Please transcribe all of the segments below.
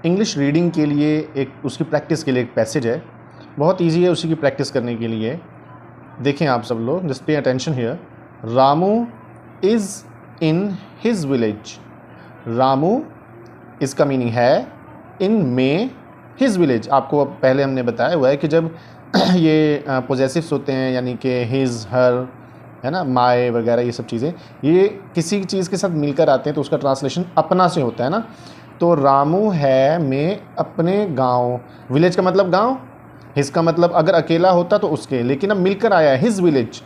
English reading के लिए एक उसकी प्रैक्टिस के लिए एक पैसेज है, बहुत इजी है उसी की प्रैक्टिस करने के लिए। देखें आप सब लोग, just pay attention here. Ramu is in his village. Ramu इसका मीनिंग है इन में हिज विलेज। आपको पहले हमने बताया हुआ है कि जब ये पोजेसिव्स होते हैं, यानी कि हिज, हर, है ना, माय वगैरह, ये सब चीज़ें ये किसी चीज़ के साथ मिलकर आते हैं तो उसका ट्रांसलेशन अपना से होता है ना। तो रामू है में अपने गांव, विलेज का मतलब गांव, हिज का मतलब अगर अकेला होता तो उसके, लेकिन अब मिलकर आया है हिज विलेज।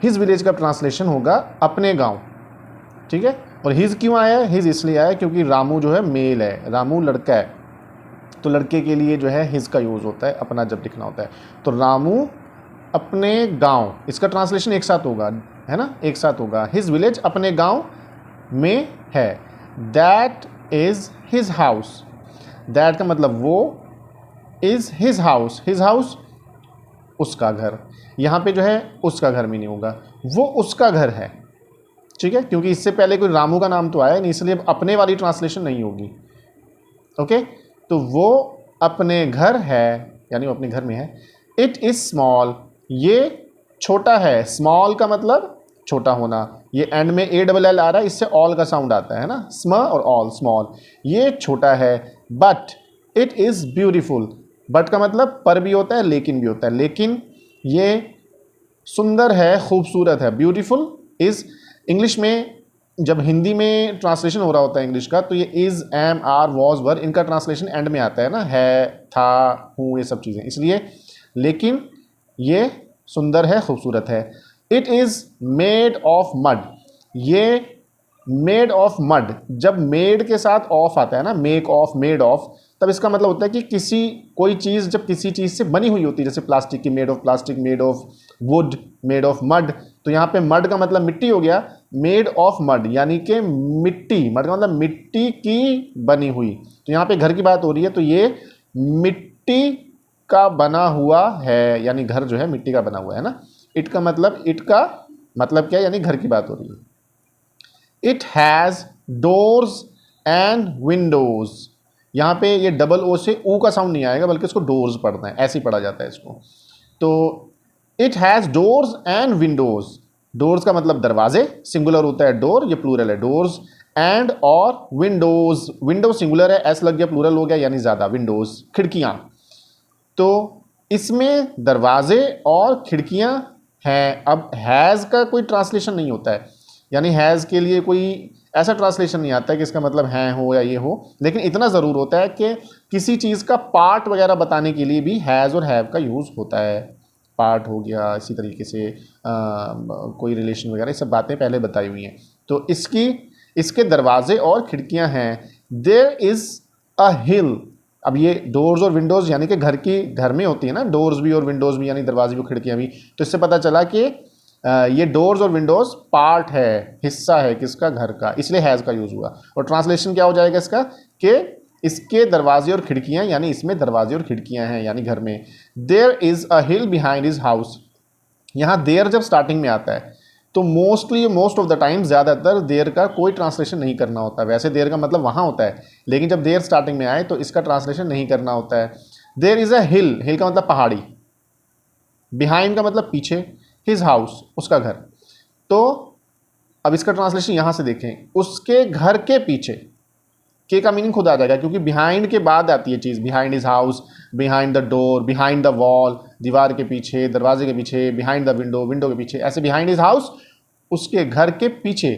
हिज विलेज का ट्रांसलेशन होगा अपने गांव, ठीक है। और हिज क्यों आया है? हिज इसलिए आया है क्योंकि रामू जो है मेल है, रामू लड़का है, तो लड़के के लिए जो है हिज का यूज़ होता है अपना जब लिखना होता है। तो रामू अपने गांव, इसका ट्रांसलेशन एक साथ होगा, है ना, एक साथ होगा। हिज विलेज अपने गांव में है। That is his house. That का मतलब वो, is his house, his house उसका घर। यहाँ पे जो है उसका घर में नहीं होगा, वो उसका घर है, ठीक है, क्योंकि इससे पहले कोई रामू का नाम तो आया नहीं, इसलिए अपने वाली ट्रांसलेशन नहीं होगी। ओके, तो वो अपने घर है, यानी वो अपने घर में है। इट इज़ स्मॉल, ये छोटा है। स्मॉल का मतलब छोटा होना। ये एंड में ए डबल एल आ रहा है, इससे ऑल का साउंड आता है ना, स्म और ऑल, स्मॉल। ये छोटा है। But it is beautiful. But का मतलब पर भी होता है, लेकिन भी होता है। लेकिन ये सुंदर है, खूबसूरत है। ब्यूटीफुल इज़, इंग्लिश में जब हिंदी में ट्रांसलेशन हो रहा होता है इंग्लिश का, तो ये इज़, एम, आर, वॉज, वर, इनका ट्रांसलेशन एंड में आता है ना, है, था, हूँ, ये सब चीज़ें, इसलिए। लेकिन ये सुंदर है, खूबसूरत है। It is made of mud. ये मेड ऑफ मड, जब मेड के साथ ऑफ आता है ना, मेक ऑफ, मेड ऑफ, तब इसका मतलब होता है कि किसी, कोई चीज़ जब किसी चीज़ से बनी हुई होती है, जैसे प्लास्टिक की, made of plastic, made of would, made of mud. तो यहाँ पे मड का मतलब मिट्टी हो गया, मेड ऑफ मड यानी कि मिट्टी, मड का मतलब मिट्टी की बनी हुई। तो यहाँ पे घर की बात हो रही है, तो ये मिट्टी का बना हुआ है, यानी घर जो है मिट्टी का बना हुआ है ना। इट का मतलब, इट का मतलब क्या है, यानी घर की बात हो रही है। It has doors and Windows. यहाँ पे ये डबल ओ से ऊ का साउंड नहीं आएगा, बल्कि इसको डोर्स पढ़ना है, ऐसे ही पढ़ा जाता है इसको। तो it has doors and Windows. Doors का मतलब दरवाजे, सिंगुलर होता है डोर, ये प्लूरल है डोर्स। एंड और विंडोज़, विंडो सिंगुलर है, एस लग गया, प्लूरल हो गया, यानी ज़्यादा, विंडोज़, खिड़कियाँ। तो इसमें दरवाजे और खिड़कियाँ हैं। अब हैज़ का कोई ट्रांसलेशन नहीं होता है, यानी हैज़ के लिए कोई ऐसा ट्रांसलेशन नहीं आता है कि इसका मतलब हैं हो या ये हो, लेकिन इतना ज़रूर होता है कि किसी चीज़ का पार्ट वगैरह बताने के लिए भी हैज़ और हैव का यूज़ होता है। पार्ट हो गया, इसी तरीके से कोई रिलेशन वगैरह, ये सब बातें पहले बताई हुई हैं। तो इसके दरवाजे और खिड़कियाँ हैं। देयर इज़ अ हिल। अब ये डोर्स और विंडोज़ यानी कि घर में होती है ना, डोर्स भी और विंडोज़ भी, यानी दरवाजे भी खिड़कियाँ भी। तो इससे पता चला कि ये डोर्स और विंडोज़ पार्ट है, हिस्सा है किसका, घर का, इसलिए हैज़ का यूज़ हुआ। और ट्रांसलेशन क्या हो जाएगा इसका, कि इसके दरवाजे और खिड़कियाँ, यानी इसमें दरवाजे और खिड़कियाँ हैं, यानी घर में। There is a hill behind his house. यहाँ देयर जब स्टार्टिंग में आता है तो मोस्ट ऑफ द टाइम, ज़्यादातर देयर का कोई ट्रांसलेशन नहीं करना होता। वैसे देयर का मतलब वहाँ होता है, लेकिन जब देयर स्टार्टिंग में आए तो इसका ट्रांसलेशन नहीं करना होता है। देयर इज़ अ हिल, हिल का मतलब पहाड़ी, बिहाइंड का मतलब पीछे, हिज हाउस उसका घर। तो अब इसका ट्रांसलेशन यहाँ से देखें, उसके घर के पीछे, के का मीनिंग खुद आ जाएगा, क्योंकि बिहाइंड के बाद आती है चीज़। Behind his house, behind the door, behind the wall, दीवार के पीछे, दरवाजे के पीछे, बिहाइंड द विंडो, विंडो के पीछे, ऐसे बिहाइंड हिज हाउस, उसके घर के पीछे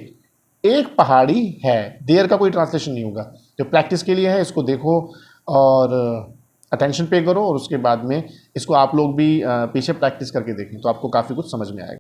एक पहाड़ी है। देयर का कोई ट्रांसलेशन नहीं होगा। जो प्रैक्टिस के लिए है, इसको देखो और अटेंशन पे करो, और उसके बाद में इसको आप लोग भी पीछे प्रैक्टिस करके देखें, तो आपको काफ़ी कुछ समझ में आएगा।